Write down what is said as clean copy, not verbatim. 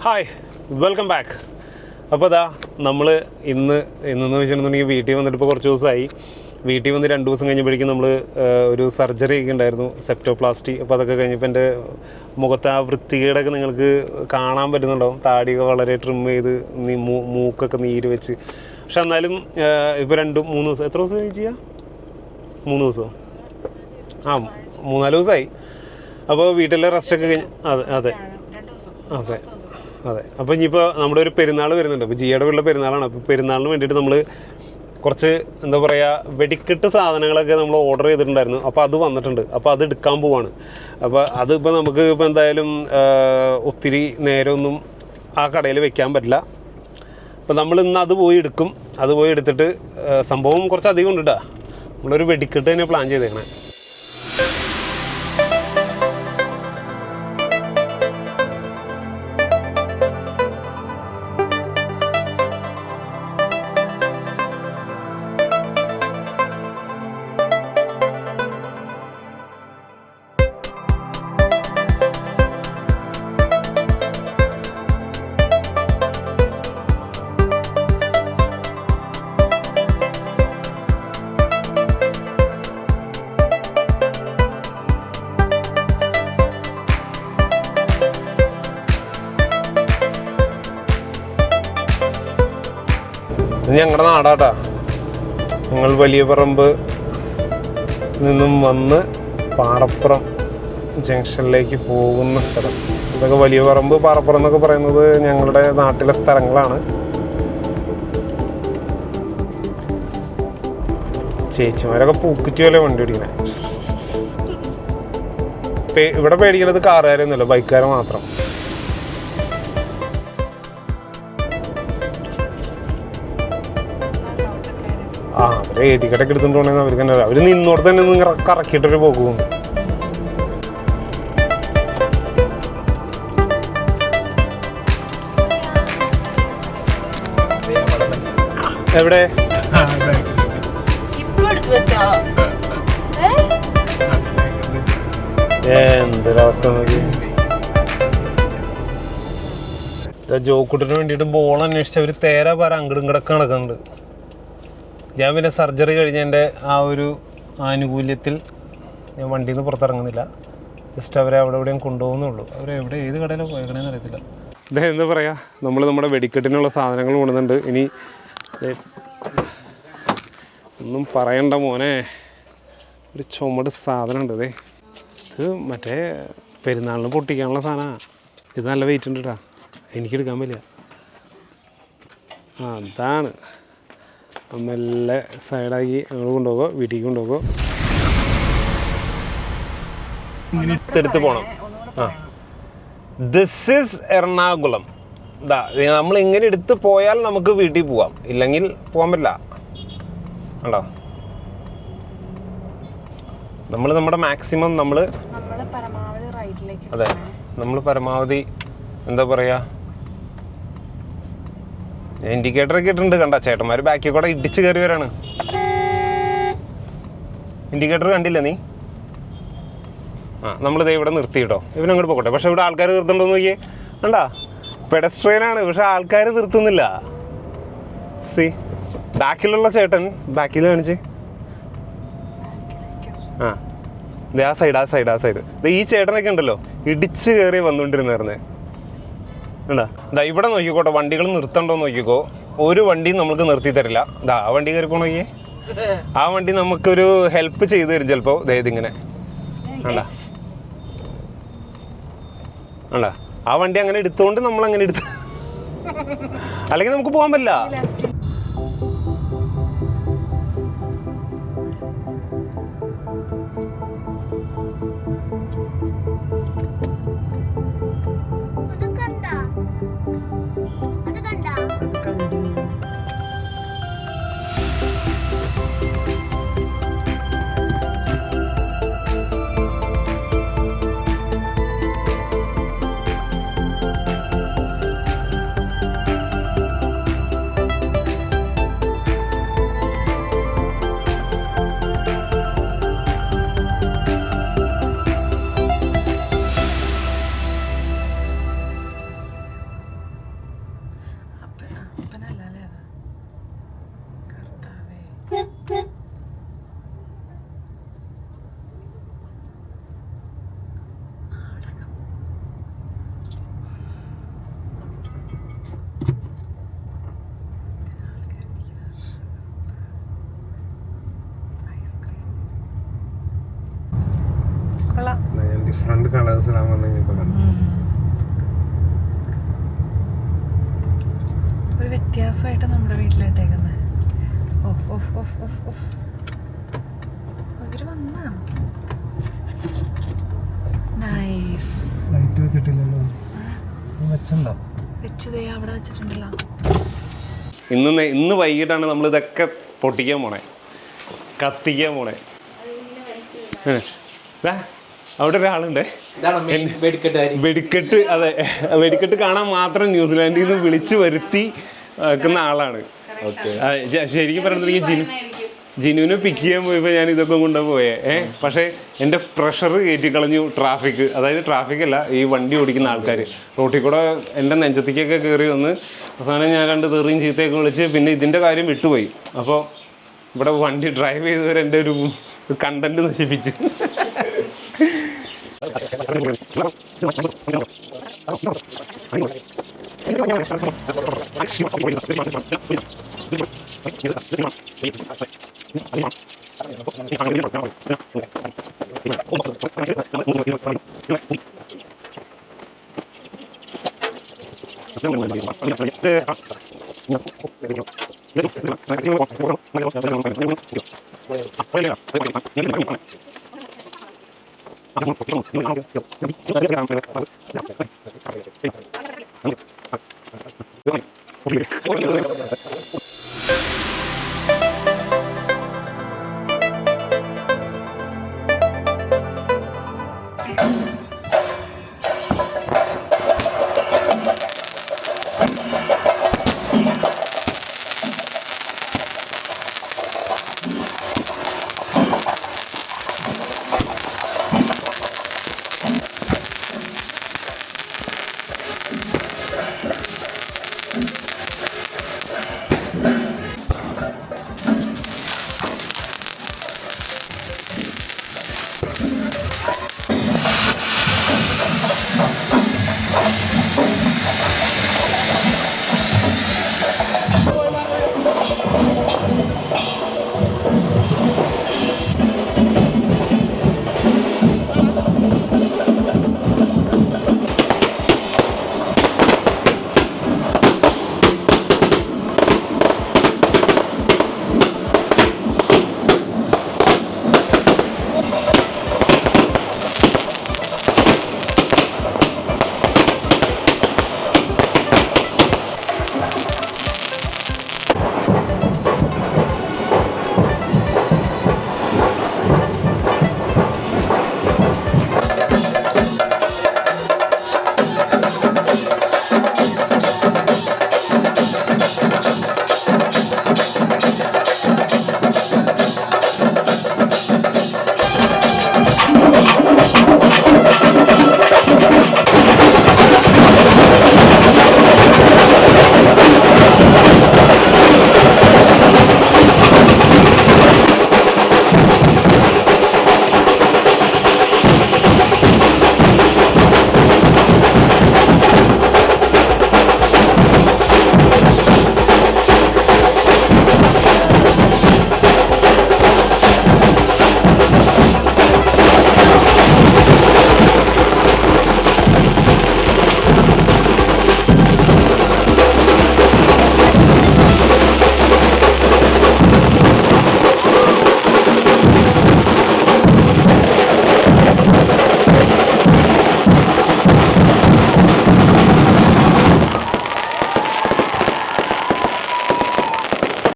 Hi, welcome back. അപ്പോൾ അതാ നമ്മൾ ഇന്നെന്ന് വെച്ചിട്ടുണ്ടെങ്കിൽ വീട്ടിൽ വന്നിട്ട് ഇപ്പോൾ കുറച്ച് ദിവസമായി. വീട്ടിൽ വന്ന് 2 ദിവസം കഴിഞ്ഞപ്പോഴേക്കും നമ്മൾ ഒരു സർജറി ഒക്കെ ഉണ്ടായിരുന്നു, സെപ്റ്റോപ്ലാസ്റ്റി. അപ്പോൾ അതൊക്കെ കഴിഞ്ഞപ്പോൾ എൻ്റെ മുഖത്ത് ആ വൃത്തികേടൊക്കെ നിങ്ങൾക്ക് കാണാൻ പറ്റുന്നുണ്ടാവും. താടിയൊക്കെ വളരെ ട്രിം ചെയ്ത് മൂക്കൊക്കെ നീര് വെച്ച്. പക്ഷെ എന്നാലും ഇപ്പോൾ 2-3 ദിവസം, എത്ര ദിവസം ചെയ്യാം? 3 ദിവസമോ? 3-4 ദിവസമായി. അപ്പോൾ വീട്ടിലെ റെസ്റ്റൊക്കെ കഴിഞ്ഞ് അതെ. അപ്പോൾ ഇനിയിപ്പോൾ നമ്മുടെ ഒരു പെരുന്നാൾ വരുന്നുണ്ട്. അപ്പോൾ ജിയുടെ വീട്ടിലെ പെരുന്നാളാണ്. അപ്പോൾ പെരുന്നാളിന് വേണ്ടിയിട്ട് നമ്മൾ കുറച്ച് എന്താ പറയുക വെടിക്കെട്ട് സാധനങ്ങളൊക്കെ നമ്മൾ ഓർഡർ ചെയ്തിട്ടുണ്ടായിരുന്നു. അപ്പോൾ അത് വന്നിട്ടുണ്ട്. അപ്പോൾ അത് എടുക്കാൻ പോവാണ്. അപ്പോൾ അതിപ്പോൾ നമുക്ക് ഇപ്പോൾ എന്തായാലും ഒത്തിരി നേരമൊന്നും ആ കടയിൽ വെക്കാൻ പറ്റില്ല. അപ്പോൾ നമ്മൾ ഇന്ന് അത് പോയി എടുക്കും. അത് പോയി എടുത്തിട്ട് സംഭവം കുറച്ച് അധികം ഉണ്ട് കേട്ടോ. നമ്മളൊരു വെടിക്കെട്ട് തന്നെ പ്ലാൻ ചെയ്തേക്കണേ. ഞങ്ങളുടെ നാടാട്ടാ. ഞങ്ങൾ വലിയ പറമ്പ് നിന്നും വന്ന് പാറപ്പുറം ജംഗ്ഷനിലേക്ക് പോകുന്ന സ്ഥലം. ഇതൊക്കെ വലിയ പറമ്പ്, പാറപ്പുറം എന്നൊക്കെ പറയുന്നത് ഞങ്ങളുടെ നാട്ടിലെ സ്ഥലങ്ങളാണ്. ചേച്ചിമാരൊക്കെ പൂക്കുറ്റി പോലെ വണ്ടി ഓടിക്കണേ. ഇവിടെ പേടിക്കുന്നത് കാറുകാരൊന്നുമില്ല, ബൈക്കുകാരെ മാത്രം. അവരെ ഏതിക്കടൊക്കെ എടുത്തുകൊണ്ട് പോകണമെന്ന് അവർക്ക് തന്നെ അവർ നിന്നോടത്ത് തന്നെ ഒന്ന് കറക്കിയിട്ടൊരു പോകും. എവിടെ എന്തൊരവസ്ഥ നോക്കി. ജോക്കുട്ടിന് വേണ്ടിയിട്ട് ബോൾ അന്വേഷിച്ച് അവർ തേരാ പാര അങ്ങടും കിടക്ക് നടക്കുന്നുണ്ട്. ഞാൻ പിന്നെ സർജറി കഴിഞ്ഞതിൻ്റെ ആ ഒരു ആനുകൂല്യത്തിൽ ഞാൻ വണ്ടിയിൽ നിന്ന് പുറത്തിറങ്ങുന്നില്ല. ജസ്റ്റ് അവരെ അവിടെ എവിടെയും കൊണ്ടുപോകുന്നുള്ളൂ. അവരെവിടെ ഏത് കടയിലാണ് പോയേക്കണേന്ന് അറിയത്തില്ല. ഇതേ എന്താ പറയുക, നമ്മൾ നമ്മുടെ വെടിക്കെട്ടിനുള്ള സാധനങ്ങൾ കൊണ്ടുവന്നുണ്ട്. ഇനി ഒന്നും പറയണ്ട മോനെ, ഒരു ചുമട് സാധനമുണ്ട്. ഇതേ ഇത് മറ്റേ പെരുന്നാളിന് പൊട്ടിക്കാനുള്ള സാധനമാണ്. ഇത് നല്ല വെയിറ്റ് ഉണ്ട് കേട്ടോ, എനിക്കെടുക്കാൻ പറ്റില്ല. അതാണ് മെല്ലെ സൈഡാക്കി ഞങ്ങൾ കൊണ്ടുപോകുക, വീട്ടിലേക്ക് കൊണ്ടുപോകുക. എടുത്ത് പോകണം. This is Ernakulam. നമ്മൾ ഇങ്ങനെ എടുത്ത് പോയാൽ നമുക്ക് വീട്ടിൽ പോവാം, ഇല്ലെങ്കിൽ പോകാൻ പറ്റില്ല. കണ്ടോ, നമ്മൾ നമ്മുടെ മാക്സിമം അതെ നമ്മൾ പരമാവധി എന്താ പറയുക, ഇൻഡിക്കേറ്ററൊക്കെ ഇട്ടിട്ടുണ്ട്. കണ്ട ചേട്ടന്മാർ ബാക്കിൽ കൂടെ ഇടിച്ച് കയറി വരാണ്. ഇൻഡിക്കേറ്റർ കണ്ടില്ല നീ? നമ്മളിത് ഇവിടെ നിർത്തി കേട്ടോ. ഇവനങ്ങോട്ട് പോകട്ടെ. പക്ഷെ ഇവിടെ ആൾക്കാർ നിർത്തുന്നുണ്ടോന്ന് നോക്കിയേ. കണ്ടാ, പെഡസ്ട്രിയനാണ്, പക്ഷെ ആൾക്കാർ നിർത്തുന്നില്ല. ബാക്കിലുള്ള ചേട്ടൻ ബാക്കിൽ കാണിച്ച്. ആ സൈഡ് ഈ ചേട്ടനൊക്കെ ഉണ്ടല്ലോ ഇടിച്ച് കയറി വന്നുകൊണ്ടിരുന്നായിരുന്നേ. എന്താ ഇവിടെ നോക്കിക്കോട്ടെ, വണ്ടികൾ നിർത്തണ്ടോന്ന് നോക്കിക്കോ. ഒരു വണ്ടിയും നമ്മൾക്ക് നിർത്തി തരില്ല. ആ വണ്ടി കയറി പോണോക്കിയേ. ആ വണ്ടി നമുക്കൊരു ഹെൽപ്പ് ചെയ്തു തരും ചിലപ്പോൾ. ഇതിങ്ങനെ വേണ്ട, ആ വണ്ടി അങ്ങനെ എടുത്തോണ്ട് നമ്മൾ അങ്ങനെ എടുത്ത്, അല്ലെങ്കിൽ നമുക്ക് പോകാൻ പറ്റില്ല. ഞാൻ ഡിഫറെന്റ് കളേഴ്സ് ഇടാൻ വന്നിപ്പോ ഒരു വ്യത്യാസമായിട്ട് നമ്മുടെ വീട്ടിലിട്ടേക്കുന്നത്. അവര് വന്നാ നൈസ്. ലൈറ്റ് വെച്ചിട്ടില്ലല്ലോ, വെച്ചോ വെച്ചതേ അവിടെ വെച്ചിട്ടുണ്ടല്ലോ. ഇന്ന് വൈകിട്ടാണ് നമ്മൾ ഇതൊക്കെ പൊട്ടിക്കാൻ പോണേ, കത്തിക്കാൻ പോണേ. അവിടെ ഒരാളുണ്ട് വെടിക്കെട്ട്. അതെ, വെടിക്കെട്ട് കാണാൻ മാത്രം ന്യൂസിലാൻഡിൽ നിന്ന് വിളിച്ചു വരുത്തി വെക്കുന്ന ആളാണ്. ശരിക്കും പറഞ്ഞിട്ടുണ്ടെങ്കിൽ ജിനുവിനെ പിക്ക് ചെയ്യാൻ പോയപ്പോൾ ഞാൻ ഇതൊക്കെ കൊണ്ടുപോയേ. പക്ഷേ എൻ്റെ പ്രഷർ കയറ്റിക്കളഞ്ഞു ട്രാഫിക്. അതായത് ട്രാഫിക് അല്ല, ഈ വണ്ടി ഓടിക്കുന്ന ആൾക്കാർ റോട്ടിൽ കൂടെ എൻ്റെ നെഞ്ചത്തേക്കൊക്കെ കയറി വന്ന് അവസാനം ഞാൻ 2 തെറിയും ചീത്തയൊക്കെ വിളിച്ച് പിന്നെ ഇതിൻ്റെ കാര്യം വിട്ടുപോയി. അപ്പോൾ ഇവിടെ വണ്ടി ഡ്രൈവ് ചെയ്തവർ എൻ്റെ ഒരു കണ്ടന്റ് നശിപ്പിച്ച്.